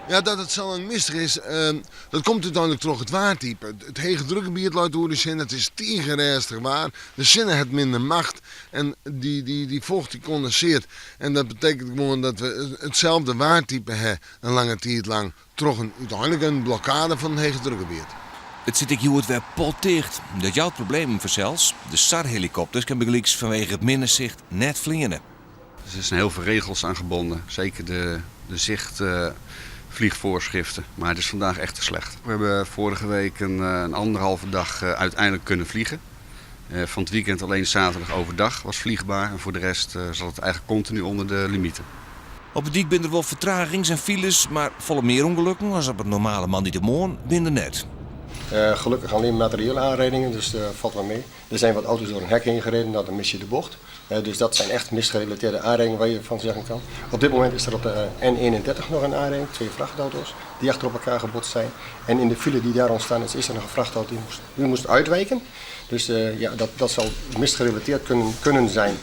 Ja, dat het zo lang mistig is, dat komt uiteindelijk toch het waartype. Het hege drukgebied laat horen zien, het is tegenrestig waar. De zinnen het minder macht en die vocht die condenseert. En dat betekent gewoon dat we hetzelfde waartype hebben een lange tijd lang. Toch uiteindelijk een blokkade van het hege drukgebied. Het zit ik hier weer potdicht. Dat jouw probleem verzels. De SAR-helikopters kan begelijks vanwege het minderzicht net vliegen. Er zijn heel veel regels aan gebonden. Zeker de zichtvliegvoorschriften. Maar het is vandaag echt te slecht. We hebben vorige week een anderhalve dag uiteindelijk kunnen vliegen. Van het weekend alleen zaterdag overdag was vliegbaar. En voor de rest zat het eigenlijk continu onder de limieten. Op het dik binnen er wel vertragings en files, maar volle meer ongelukken als op het normale man die de moorn binnen net. Gelukkig alleen materiële aanrijdingen, dus valt wel mee. Er zijn wat auto's door een hek heen gereden, nou, dan mis je de bocht. Dus dat zijn echt misgerelateerde aanrijdingen waar je van zeggen kan. Op dit moment is er op de N31 nog een aanrijding, 2 vrachtauto's die achter op elkaar gebotst zijn. En in de file die daar ontstaan is er nog een vrachtauto die moest uitwijken. Dus ja, dat zal misgerelateerd kunnen zijn.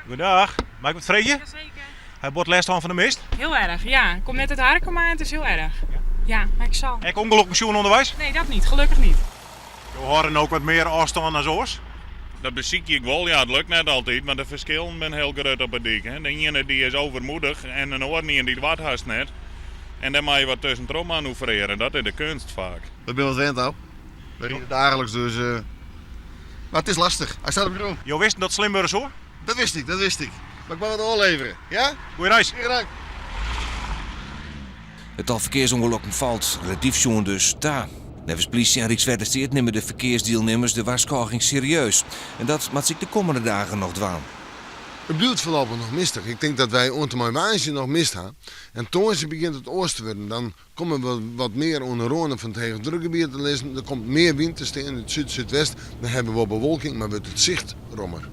Goedendag, mag ik met Freetje? Jazeker. Hij wordt last van de mist. Heel erg, ja. Ik kom net uit Harkema en het is heel erg. Ja, maar ik zal. Heb ik ongeluk met onderwijs? Nee, dat niet. Gelukkig niet. We horen ook wat meer afstand dan zo's. Dat beziek ik wel, ja, het lukt net altijd, maar de verschillen zijn heel groot op het dik. Hè. De ene die is overmoedig en een ander die wat haast net. En dan moet je wat tussen manoeuvreren, dat is de kunst vaak. Ik ben wat wend al. We rijden dagelijks, dus... Maar het is lastig. Hij staat op groen. Je wist dat Slimburg zo? Dat wist ik. Maar ik mag wat oorleveren, ja? Goeie reis. Dank. Het al verkeersongelukken valt relatief jongen dus daar. Nevens politie en Rijkswaterstaat nemen de verkeersdeelnemers de waarschuwing serieus. En dat moet zich de komende dagen nog dwaan. Het blijft voorlopig nog mistig. Ik denk dat wij onder mijn waantje nog mist hebben. En toen begint het oosten te worden. Dan komen we wat meer onder ronen van het hege drukgebied te lezen. Er komt meer wind te staan in het zuid-zuidwest. Dan hebben we bewolking, maar wordt het zicht rommer.